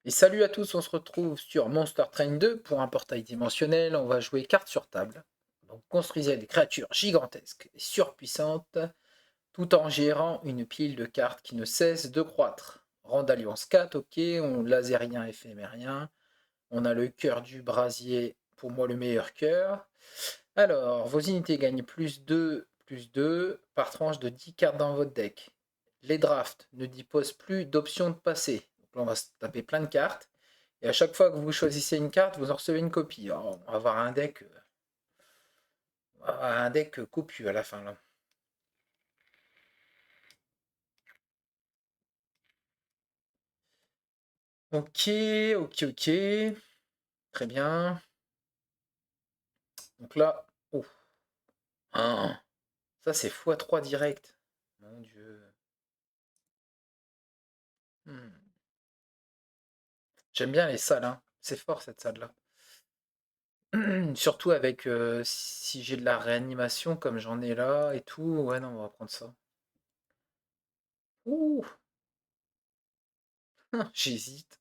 Et salut à tous, on se retrouve sur Monster Train 2 pour un portail dimensionnel. On va jouer carte sur table. Donc construisez des créatures gigantesques et surpuissantes tout en gérant une pile de cartes qui ne cesse de croître. Rang d'alliance 4, ok, on lasérien éphémérien. On a le cœur du brasier, pour moi le meilleur cœur. Alors, vos unités gagnent plus 2 par tranche de 10 cartes dans votre deck. Les drafts ne disposent plus d'options de passer. Donc là, on va se taper plein de cartes. Et à chaque fois que vous choisissez une carte, vous en recevez une copie. Alors, on va avoir un deck copieux à la fin. Là. Ok, ok. Très bien. Donc là, oh, ah, ça c'est x3 direct. Mon Dieu. Hmm. J'aime bien les salles. Hein. C'est fort cette salle-là. Surtout avec si j'ai de la réanimation comme j'en ai là et tout. Ouais, non, on va prendre ça. Ouh, j'hésite.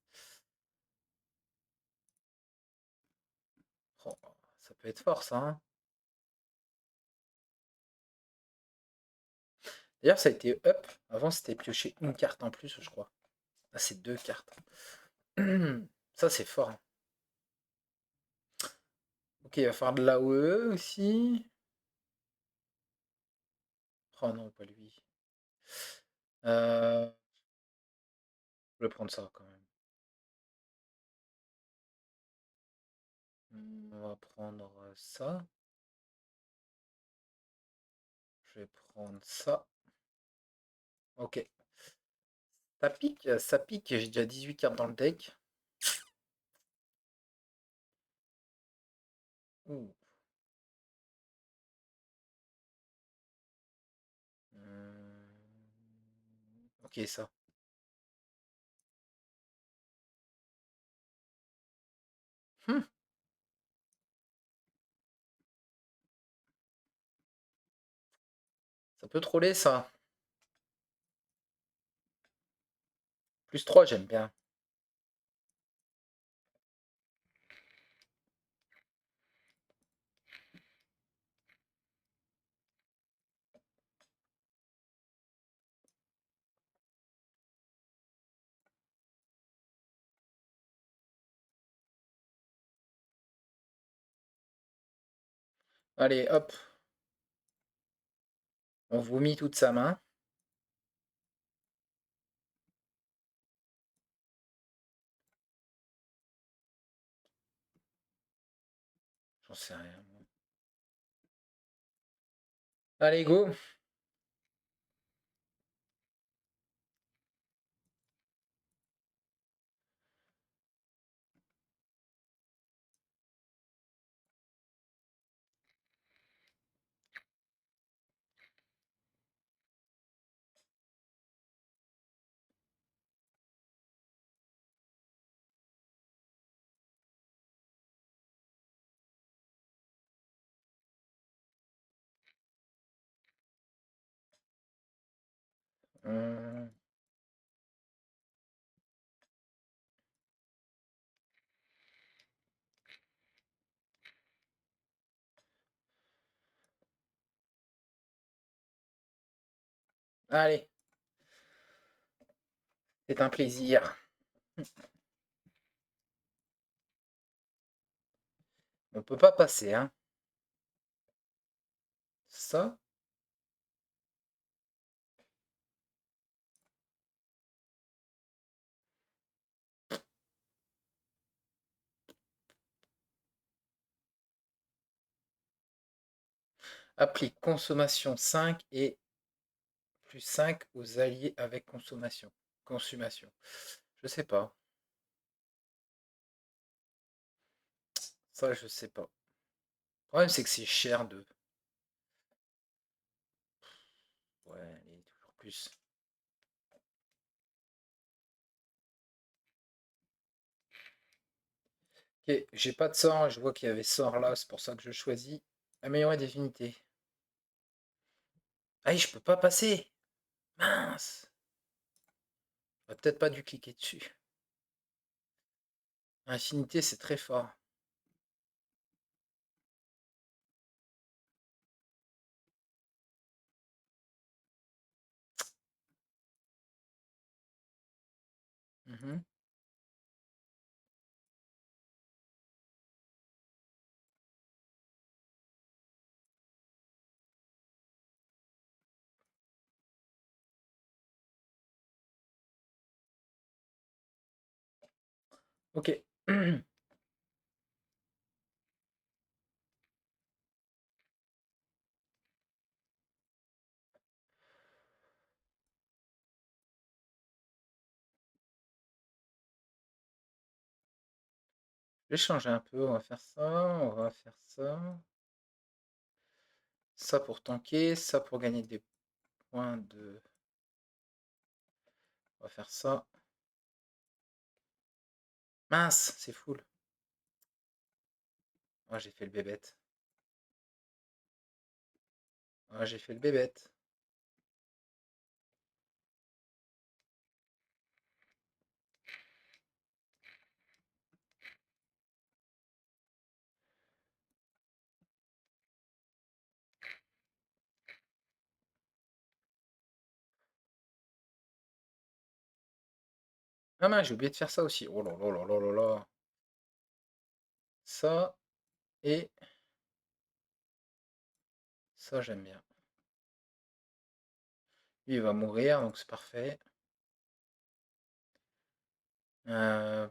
Oh, ça peut être fort ça. Hein. D'ailleurs, ça a été up. Avant, c'était piocher une carte en plus, je crois. Là, c'est deux cartes. Ça, c'est fort. Hein. Ok, il va falloir de l'AOE aussi. Oh non, pas lui. Je vais prendre ça quand même. On va prendre ça. Je vais prendre ça. Ok. Ça pique, ça pique. J'ai déjà 18 cartes dans le deck. Ouh. Ok, ça. Hmm, ça peut troller ça. Plus 3, j'aime bien. Allez, hop. On vomit toute sa main. J'en sais rien. Allez, go. Hum, Allez, c'est un plaisir. On peut pas passer, hein. Ça, applique consommation 5 et plus 5 aux alliés avec consommation. Consommation. Je sais pas. Ça, je sais pas. Le problème, c'est que c'est cher de. Ouais, allez, toujours plus. Ok, j'ai pas de sort. Je vois qu'il y avait sort là. C'est pour ça que je choisis. Améliorer des unités. Ah, je peux pas passer. Mince. J'aurais peut-être pas dû cliquer dessus. Infinité, c'est très fort. Mhm. Ok. Je vais changer un peu. On va faire ça. On va faire ça. Ça pour tanker. Ça pour gagner des points de. On va faire ça. Mince, c'est full. Ah, j'ai fait le bébête. Ah, j'ai fait le bébête. Ah mince, j'ai oublié de faire ça aussi. Oh là là là là là là. Ça et ça, j'aime bien. Lui, il va mourir, donc c'est parfait. Euh,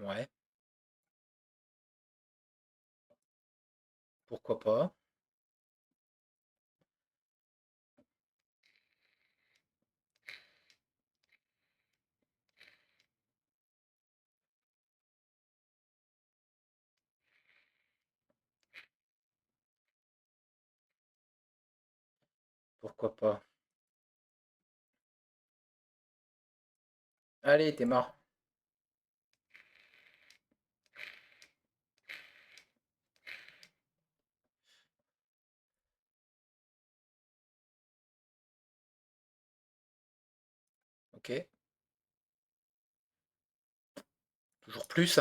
ouais, pourquoi pas. Pourquoi pas. Allez, t'es mort. Ok. Toujours plus.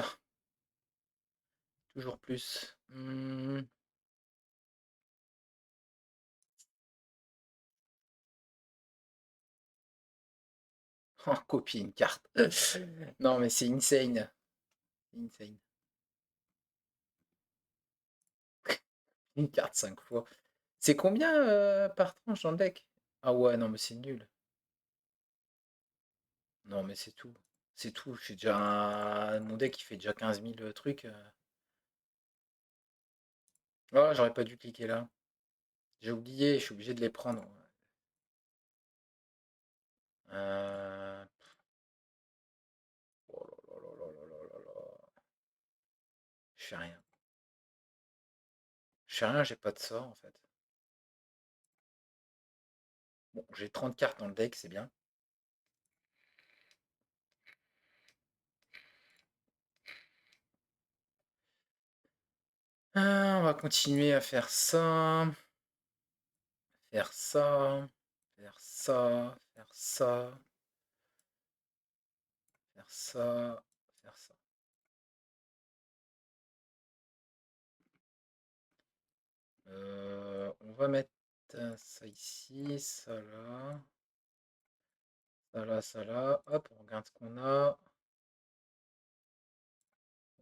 Toujours plus. Oh, copie une carte. Non, mais c'est insane. Insane. Une carte 5 fois. C'est combien par tranche dans le deck? Ah ouais, non, mais c'est nul. Non, mais c'est tout. C'est tout. Je suis déjà Mon deck, il fait déjà 15 000 trucs. Ah, j'aurais pas dû cliquer là. J'ai oublié, je suis obligé de les prendre. Euh... Oh là là là là là là là. Je fais rien. Je fais rien, j'ai pas de sort en fait. Bon, j'ai 30 cartes dans le deck, c'est bien. On va continuer à faire ça, faire ça, faire ça, faire ça, faire ça, faire ça. On va mettre ça ici, ça là, ça là, ça là. Hop, on regarde ce qu'on a.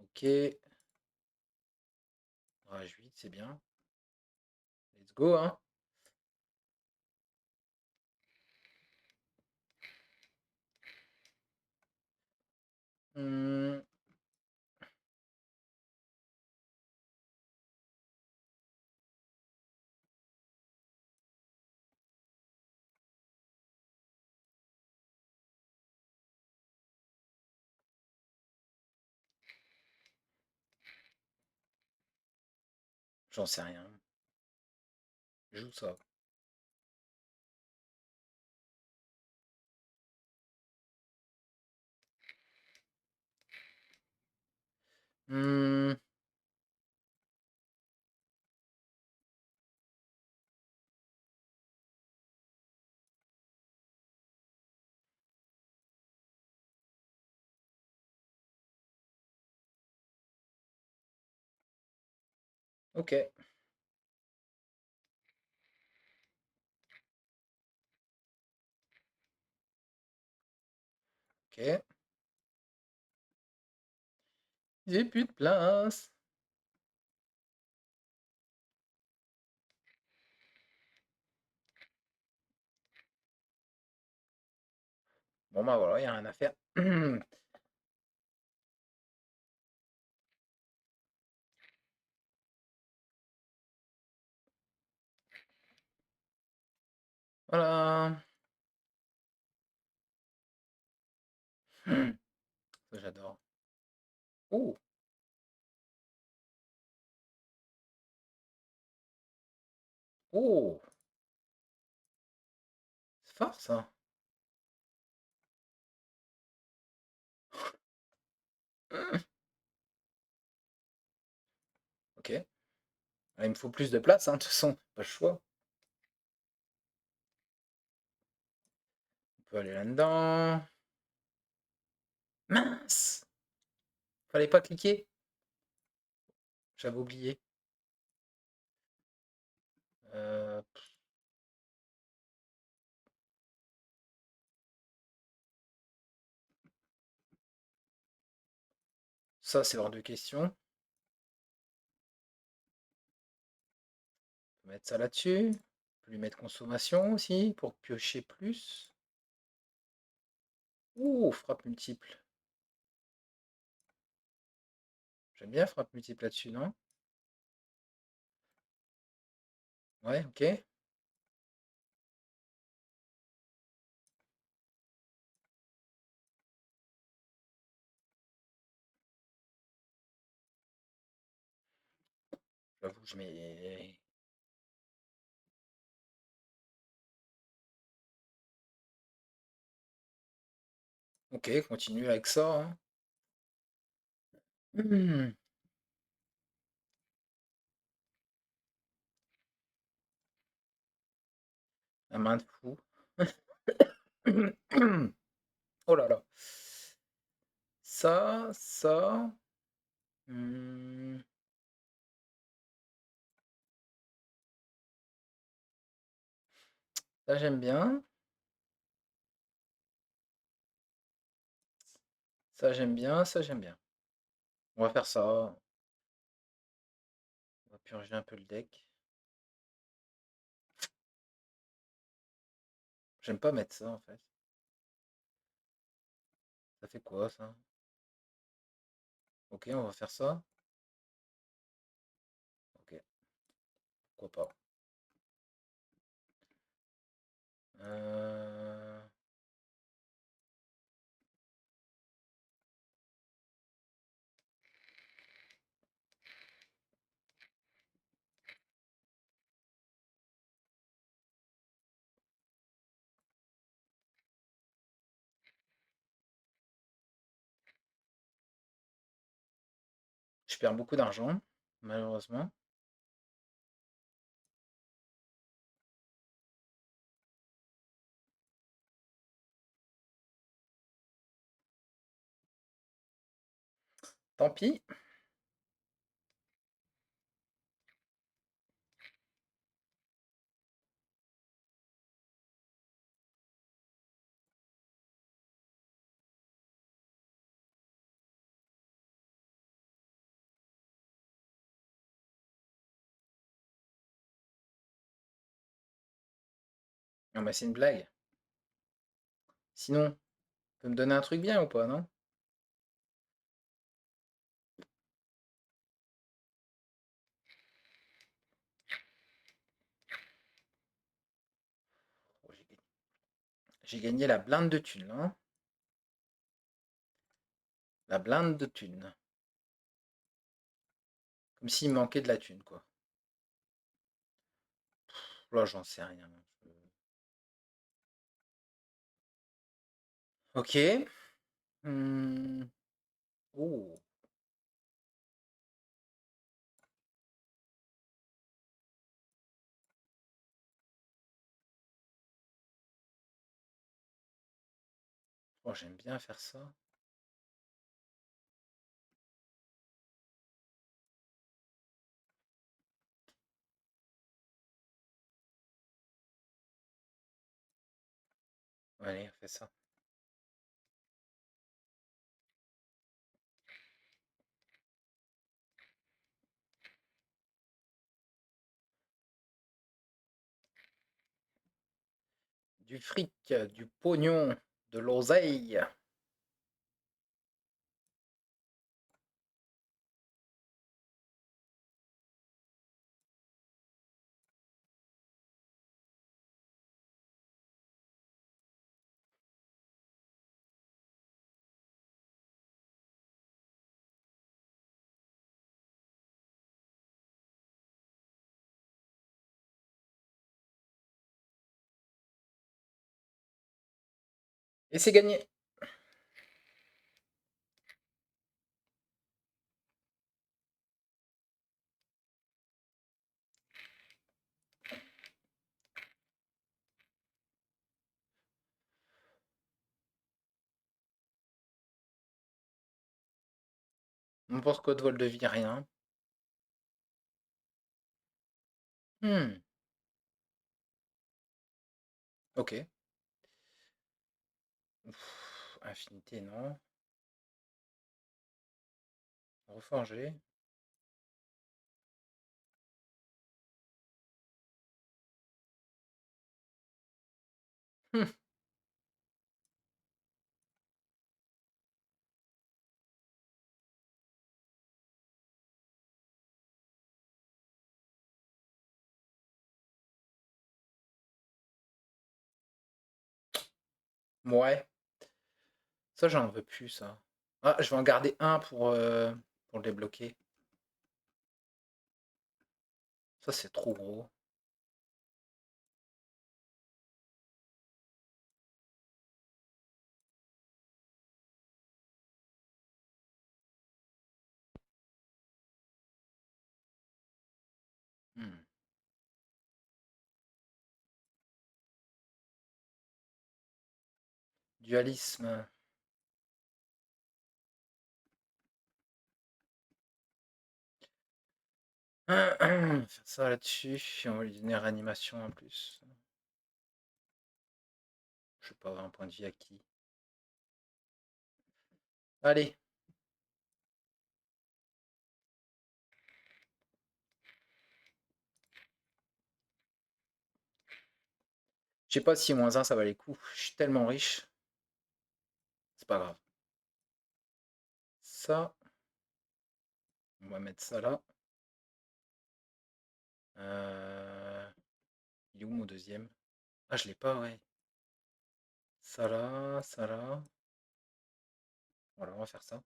Ok. Rage 8, c'est bien. Let's go, hein. Hmm, j'en sais rien. Je joue ça. Hmm, Ok. Ok. J'ai plus de place. Bon bah voilà, il n'y a rien à faire. Voilà. Ça, j'adore. Oh, oh, c'est fort ça. Ok. Ah, il me faut plus de place, hein, de toute façon. Pas le choix. On peut aller là-dedans. Mince! Fallait pas cliquer. J'avais oublié. Euh, Ça, c'est hors de question. On peut mettre ça là-dessus. On peut lui mettre consommation aussi pour piocher plus. Ouh, frappe multiple. J'aime bien frappe multiple là-dessus, non? Ouais, ok. J'avoue, je mets. Ok, continue avec ça, hein. Hmm, la main de fou. Oh là là. Ça. Hmm, ça, j'aime bien. Ça, j'aime bien. Ça, j'aime bien. On va faire ça. On va purger un peu le deck. J'aime pas mettre ça, en fait. Ça fait quoi, ça? Ok, on va faire ça. Ok, pourquoi pas. Euh, Je perds beaucoup d'argent, malheureusement. Tant pis. Non, mais c'est une blague. Sinon, tu peux me donner un truc bien ou pas, non? Oh, j'ai gagné la blinde de thunes, là, hein. La blinde de thunes. Comme s'il me manquait de la thune, quoi. Là, j'en sais rien. Ok. Hmm. Oh. Oh, j'aime bien faire ça. Allez, on fait ça. Du fric, du pognon, de l'oseille. Et c'est gagné. On pense code vol de vie, rien. Hmm, ok. Infinité, non. Reforger. Hmm, ouais. Ça, j'en veux plus, ça. Ah, je vais en garder un pour le débloquer. Ça, c'est trop gros. Hmm. Dualisme. Faire ça là-dessus. On va lui donner réanimation en plus. Je sais pas, un point de vie à qui. Allez. Je sais pas si -1 ça valait le coup. Je suis tellement riche. C'est pas grave. Ça, on va mettre ça là. Il est où mon deuxième? Ah, je l'ai pas, ouais. Ça là, ça là. Voilà, on va faire ça.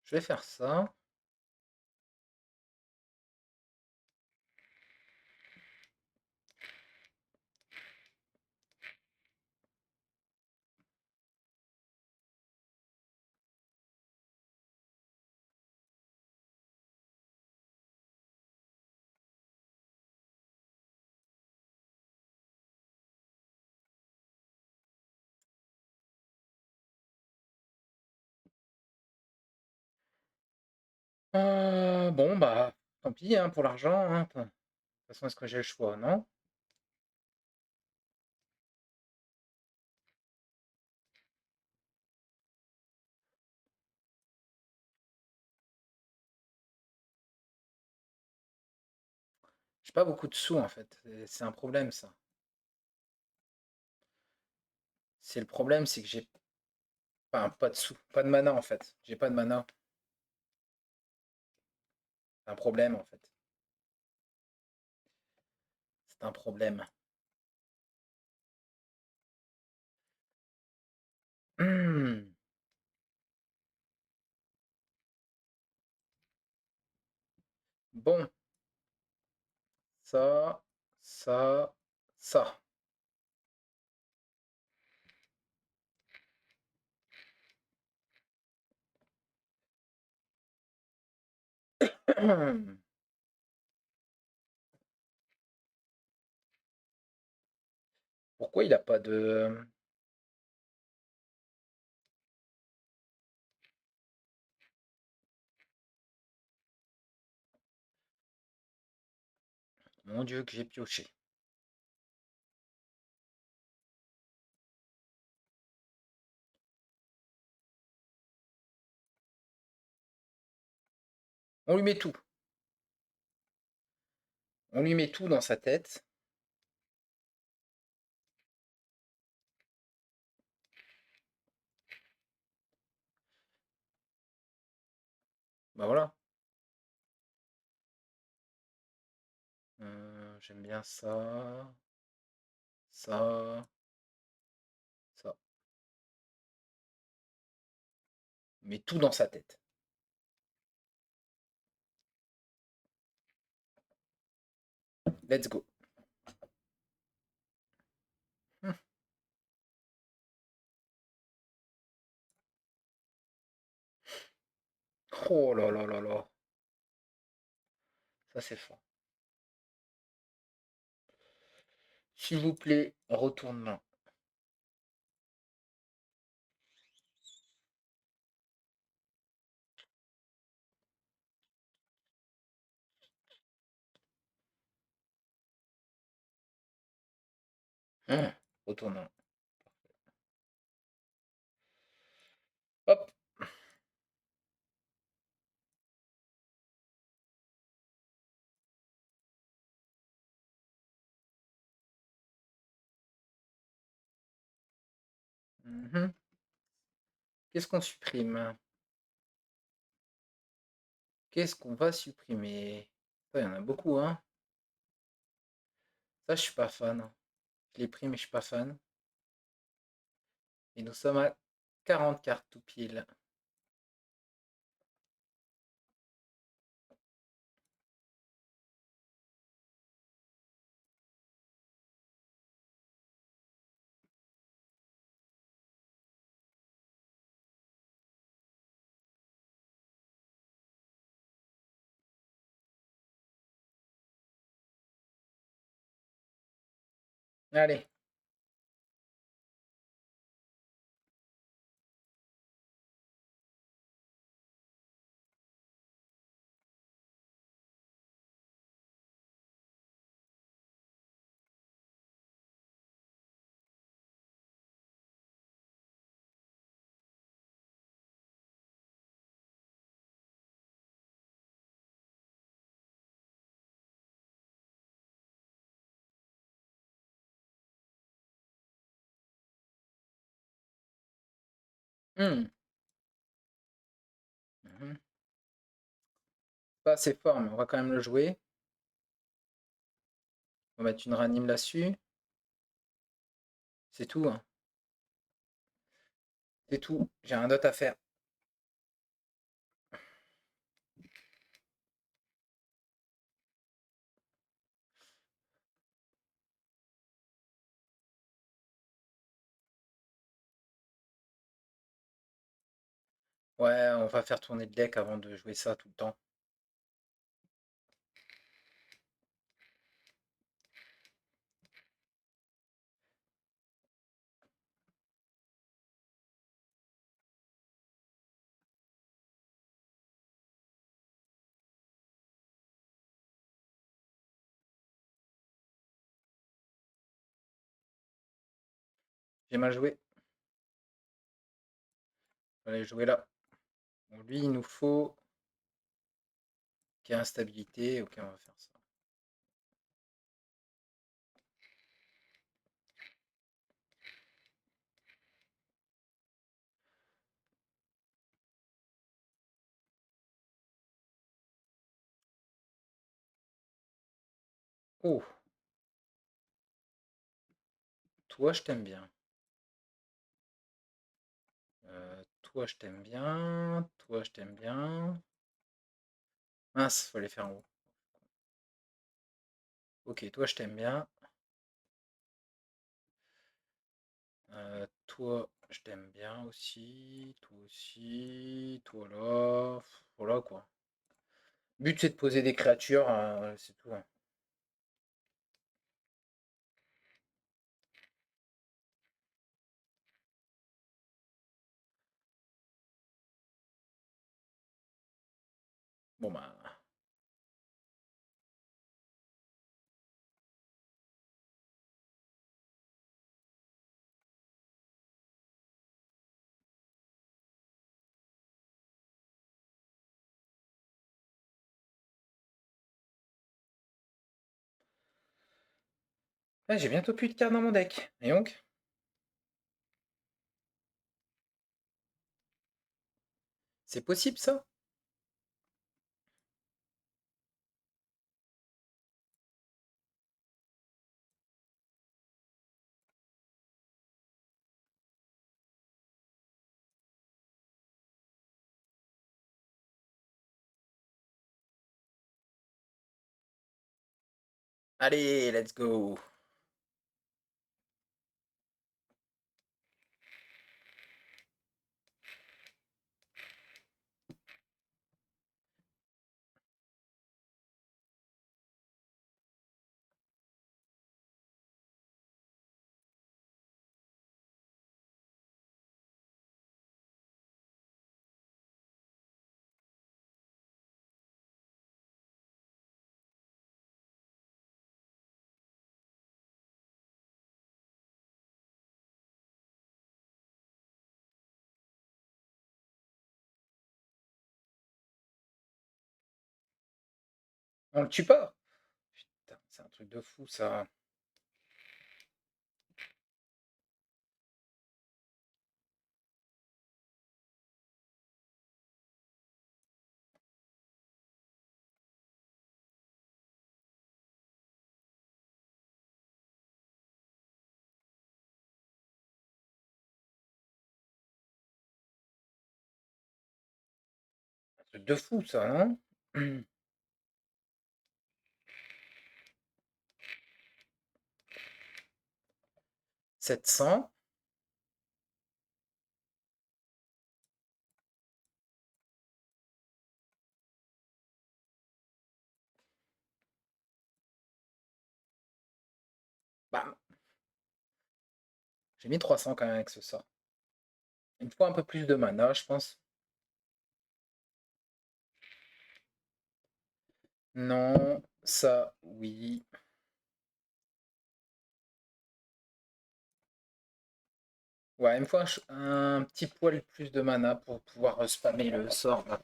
Je vais faire ça. Bon, bah, tant pis hein, pour l'argent, hein. De toute façon, est-ce que j'ai le choix? Non? J'ai pas beaucoup de sous en fait. C'est un problème ça. C'est le problème, c'est que j'ai pas de sous, pas de mana en fait. J'ai pas de mana. C'est un problème en fait. C'est un problème. Hmm. Bon, ça, ça, ça. Pourquoi il a pas de... Mon Dieu, que j'ai pioché. On lui met tout. On lui met tout dans sa tête. Bah voilà. J'aime bien ça. Ça. Ça. Mais tout dans sa tête. Let's go. Hum. Oh là là là là. Ça c'est fort. S'il vous plaît, retournement. Retournement. Hop. Mhm. Qu'est-ce qu'on supprime? Qu'est-ce qu'on va supprimer? Il y en a beaucoup, hein. Ça, je suis pas fan. Je l'ai pris, mais je suis pas fan. Et nous sommes à 40 cartes tout pile. Allez. Hmm. Mhm. Pas assez fort, mais on va quand même le jouer. On va mettre une ranime là-dessus. C'est tout, hein. C'est tout. J'ai un dot à faire. Ouais, on va faire tourner le deck avant de jouer ça tout le temps. J'ai mal joué. Allez, jouer là. Bon, lui, il nous faut qu'il y ait instabilité. Ok, on va faire ça. Oh, toi, je t'aime bien. Toi, je t'aime bien. Toi, je t'aime bien. Mince, faut les faire en haut. Ok, toi, je t'aime bien. Toi, je t'aime bien aussi. Toi aussi. Toi là. Voilà quoi. but c'est de poser des créatures, c'est tout, hein. Bon bah. Ah, j'ai bientôt plus de cartes dans mon deck. Et donc? C'est possible ça? Allez, let's go. On le tue pas? Putain, c'est un truc de fou ça. Un truc de fou ça, non? 700. Bam. J'ai mis 300 quand même avec ce sort. Il me faut un peu plus de mana, je pense. Non, ça, oui. Ouais, il me faut un petit poil plus de mana pour pouvoir spammer le sort là.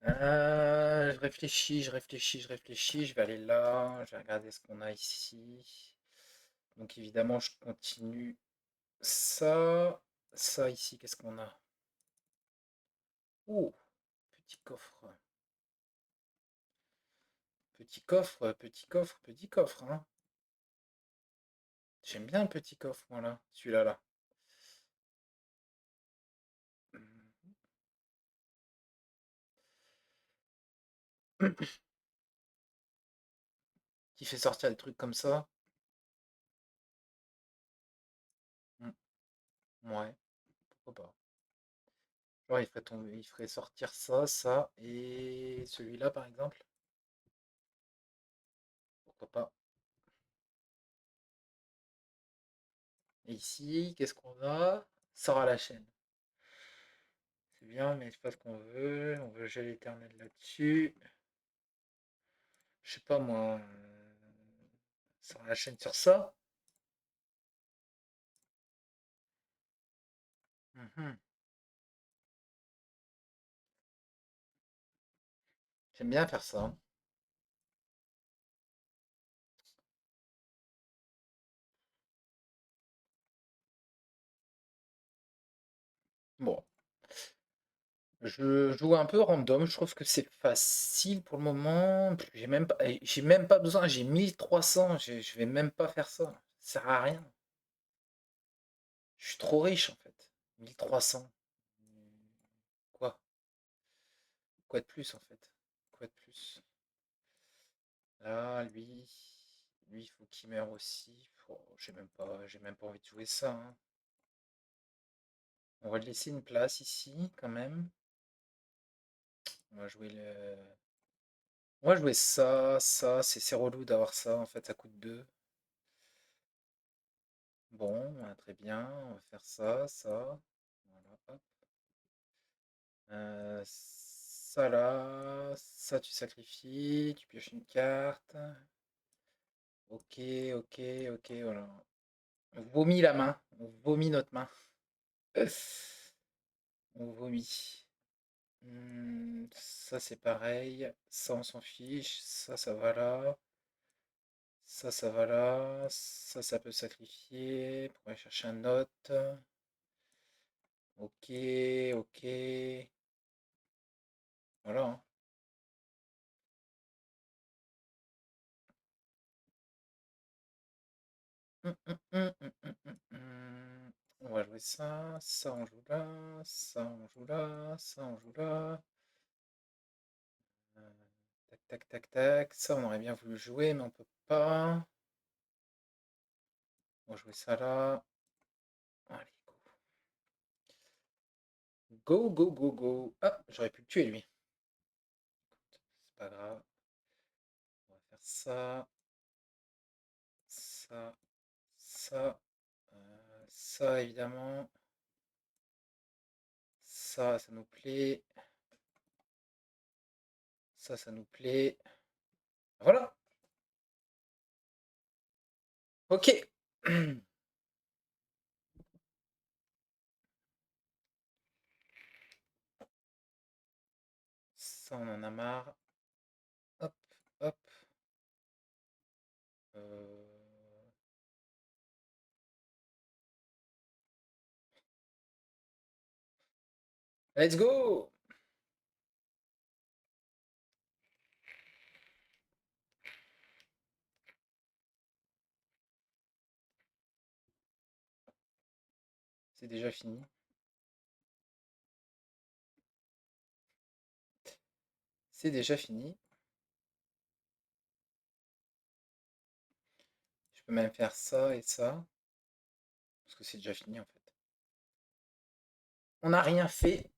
Je réfléchis, je réfléchis, je réfléchis. Je vais aller là. Je vais regarder ce qu'on a ici. Donc évidemment, je continue ça. Ça ici, qu'est-ce qu'on a? Oh, petit coffre. Petit coffre, petit coffre, petit coffre, hein. J'aime bien le petit coffre, moi là. Celui-là là. Qui fait sortir des trucs comme ça. Ouais, pourquoi pas. Genre, il ferait sortir ça, ça, et celui-là, par exemple. Pourquoi pas. Et ici, qu'est-ce qu'on a? Sort à la chaîne. C'est bien, mais c'est pas ce qu'on veut. On veut gel éternel là-dessus. Je sais pas moi. Sort à la chaîne sur ça. Mhm. J'aime bien faire ça. Bon. Je joue un peu random. Je trouve que c'est facile pour le moment. J'ai même pas besoin. J'ai 1300. Je vais même pas faire ça. Ça sert à rien. Je suis trop riche en fait. 1300. Quoi? Quoi de plus en fait? Quoi de plus? Là, lui, il faut qu'il meure aussi. Oh, j'ai même pas envie de jouer ça, hein. On va le laisser une place ici quand même. On va jouer le. On va jouer ça, c'est relou d'avoir ça, en fait, ça coûte 2. Bon, très bien, on va faire ça. Voilà, hop. Ça là, ça tu sacrifies, tu pioches une carte. Ok, ok, ok, voilà. On vomit la main, on vomit notre main. On vomit. Ça c'est pareil, ça on s'en fiche, ça va là, ça va là, ça peut sacrifier pour aller chercher un autre. Ok, ok, voilà, hein. On va jouer ça on joue là, ça on joue là, ça on joue là. Euh, Tac, tac, tac, tac. Ça on aurait bien voulu jouer, mais on peut pas. On va jouer ça là. Allez, go. Go, go, go, go. Ah, j'aurais pu le tuer lui. C'est pas grave. On va faire ça, ça, ça évidemment. Ça nous plaît. Ça nous plaît. Voilà. Ok. Ça, on en a marre. Hop, hop. Euh, Let's go! C'est déjà fini. C'est déjà fini. Je peux même faire ça et ça. Parce que c'est déjà fini en fait. On n'a rien fait.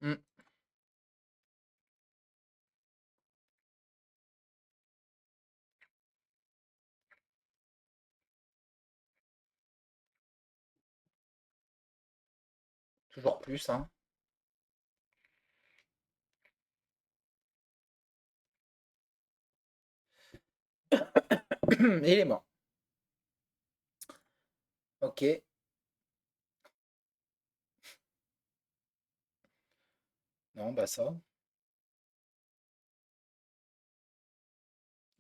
Hmm. Toujours plus, hein. Et il est mort. Ok. Non, bah ça.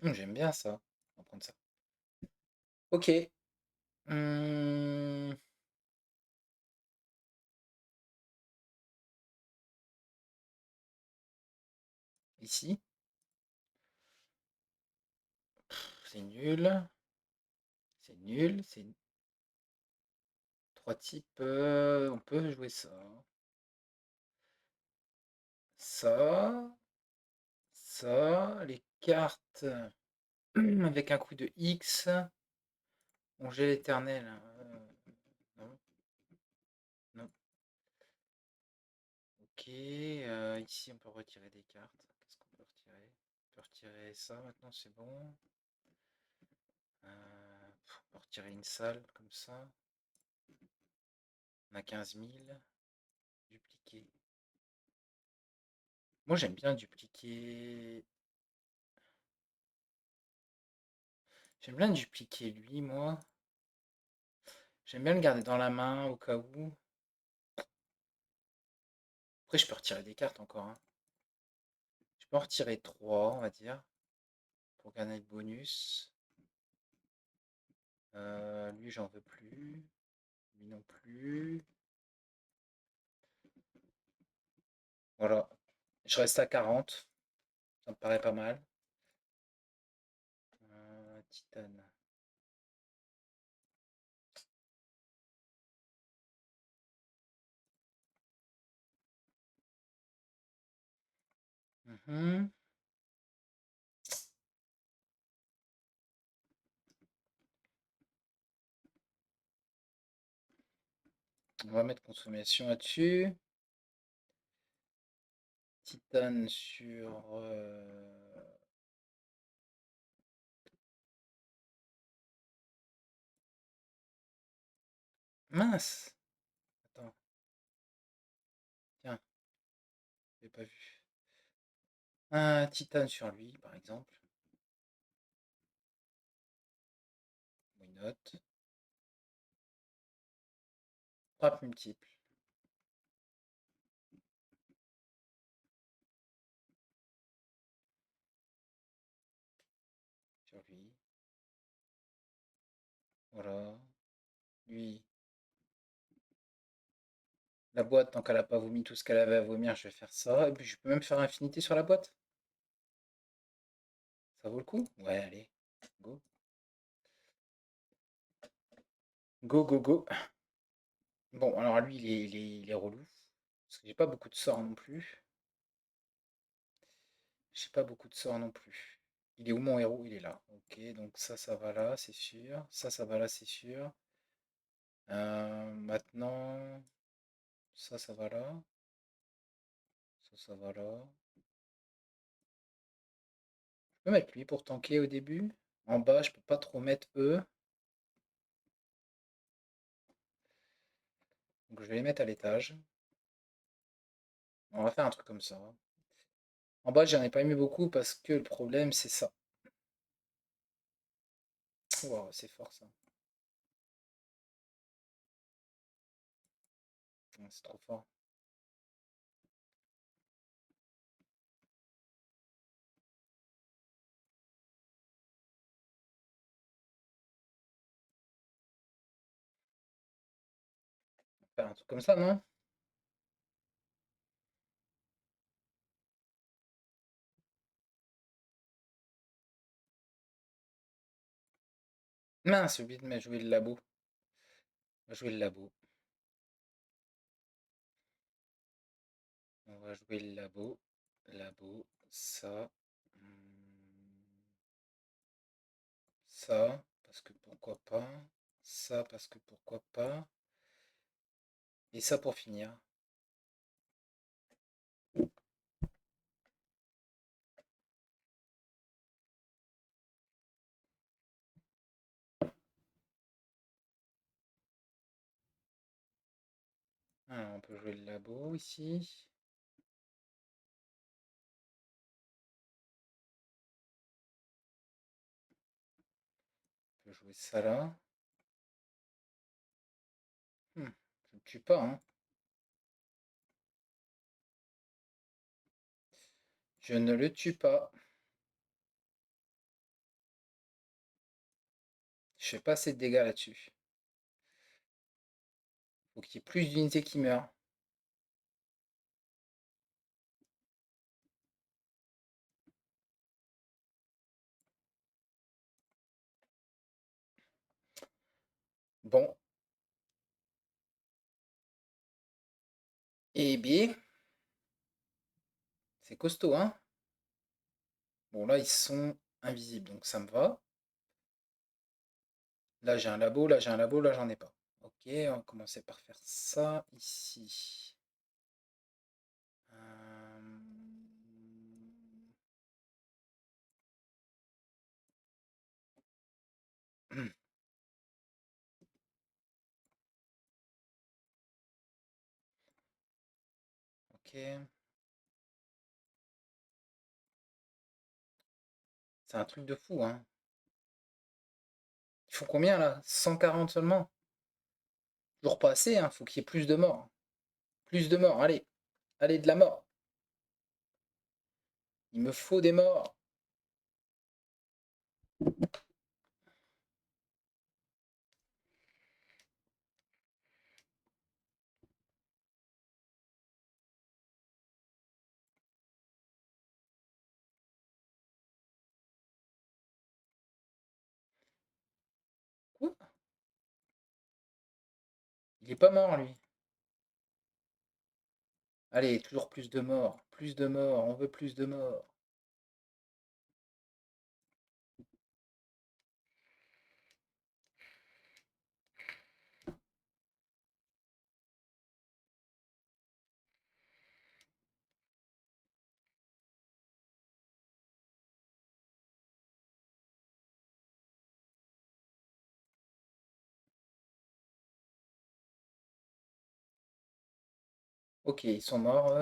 J'aime bien ça. On va prendre ça. Ok. Hmm, Ici. C'est nul. C'est nul. C'est trois types. On peut jouer ça. Ça. Ça. Les cartes. Avec un coup de X. On gèle l'éternel. Non. Non. Ok. Ici, on peut retirer des cartes. Qu'est-ce qu'on peut retirer? On peut retirer ça maintenant, c'est bon. On peut retirer une salle comme ça. On a 15 000. Dupliquer. Moi, j'aime bien dupliquer. J'aime bien dupliquer lui, moi. J'aime bien le garder dans la main au cas où. Après, je peux retirer des cartes encore, hein. Je peux en retirer 3, on va dire, pour gagner le bonus. Lui, j'en veux plus. Lui non plus. Voilà. Je reste à 40. Ça me paraît pas mal. Titane. Mhm. On va mettre consommation là-dessus. Titane sur... Mince! Attends, tiens, j'ai pas vu. Un titane sur lui, par exemple. Une note. Frappe multiple sur lui. Voilà. Lui. La boîte, tant qu'elle a pas vomi tout ce qu'elle avait à vomir, je vais faire ça. Et puis je peux même faire infinité sur la boîte. Ça vaut le coup? Ouais, allez. Go. Go, go, go. Bon, alors lui, il est relou. Parce que j'ai pas beaucoup de sorts non plus. J'ai pas beaucoup de sorts non plus. Il est où mon héros? Il est là. Ok, donc ça va là, c'est sûr. Ça va là, c'est sûr. Maintenant, ça va là. Ça va là. Je peux mettre lui pour tanker au début. En bas, je peux pas trop mettre eux. Donc je vais les mettre à l'étage. On va faire un truc comme ça. En bas, j'en ai pas mis beaucoup parce que le problème, c'est ça. Waouh, c'est fort ça. C'est trop fort. On va faire un truc comme ça, non? Mince, j'ai oublié de jouer le labo. On va jouer le labo. On va jouer le labo. Labo, ça. Ça, parce que pourquoi pas. Ça, parce que pourquoi pas. Et ça pour finir. Alors, on peut jouer le labo ici. On peut jouer ça là. Je ne tue pas, hein. Je ne le tue pas. Je fais pas assez de dégâts là-dessus. Faut qu'il y ait plus d'unités qui meurent. Bon. Et bien, c'est costaud, hein. Bon, là, ils sont invisibles, donc ça me va. Là, j'ai un labo, là, j'ai un labo, là, j'en ai pas. Ok, on va commencer par faire ça ici. Euh, Ok. C'est un truc de fou, hein. Il faut combien là? 140 seulement? Toujours pas assez, hein. Faut qu'il y ait plus de morts. Plus de morts, allez. Allez, de la mort. Il me faut des morts. Il est pas mort, lui. Allez, toujours plus de morts. Plus de morts. On veut plus de morts. Ok, ils sont morts.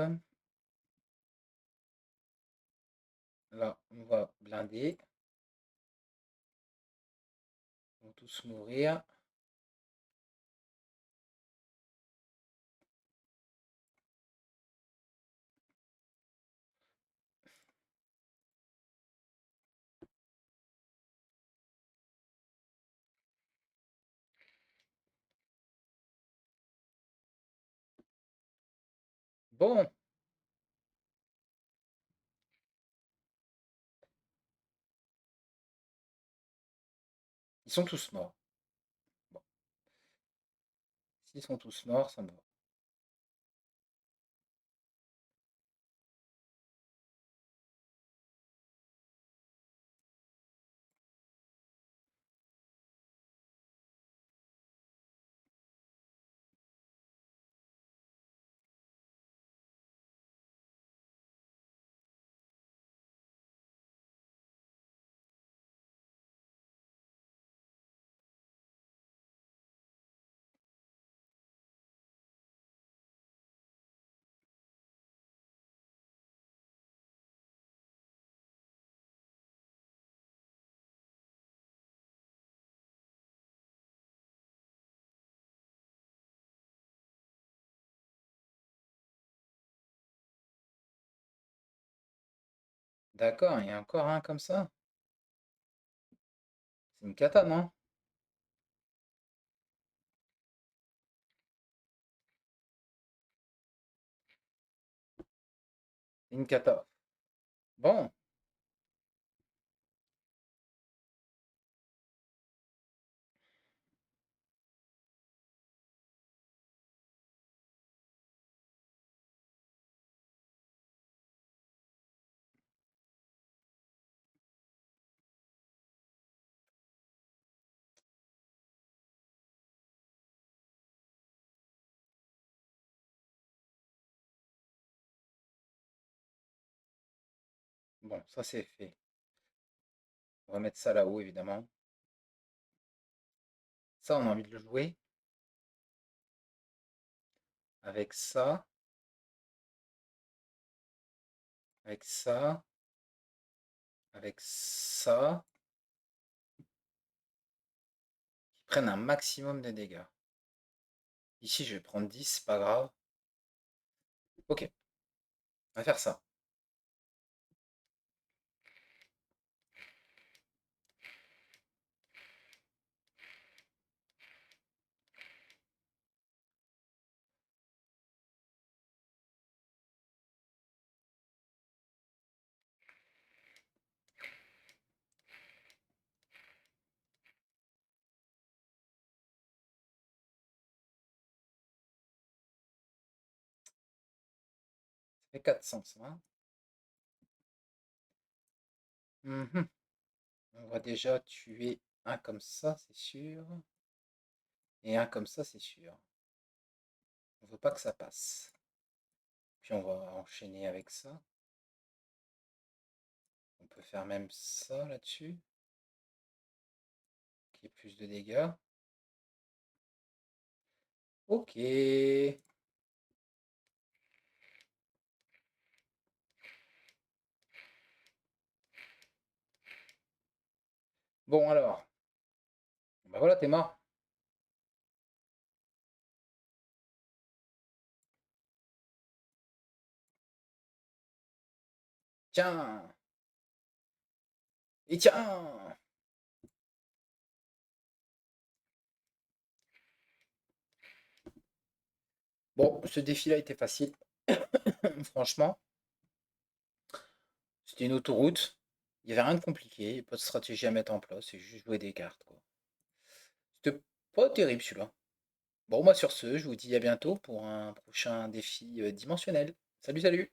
Là, on va blinder. Ils vont tous mourir. Bon, ils sont tous morts. Bon, s'ils sont tous morts, ça me va. D'accord, il y a encore un comme ça. C'est une cata, non? Une cata. Bon, bon, ça c'est fait. On va mettre ça là-haut, évidemment. Ça, on a envie de le jouer. Avec ça. Avec ça. Avec ça. Qui prennent un maximum de dégâts. Ici, je vais prendre 10, c'est pas grave. Ok, on va faire ça. Ça fait 400, ça va. Mhm. On va déjà tuer un comme ça, c'est sûr. Et un comme ça, c'est sûr. On veut pas que ça passe. Puis on va enchaîner avec ça. On peut faire même ça là-dessus. Qui est plus de dégâts. Ok. Bon alors. Bah voilà, t'es mort. Tiens. Et tiens. Bon, ce défi-là était facile. Franchement, c'était une autoroute. Il n'y avait rien de compliqué. Il n'y a pas de stratégie à mettre en place. C'est juste jouer des cartes, quoi. C'était pas terrible celui-là. Bon, moi sur ce, je vous dis à bientôt pour un prochain défi dimensionnel. Salut, salut!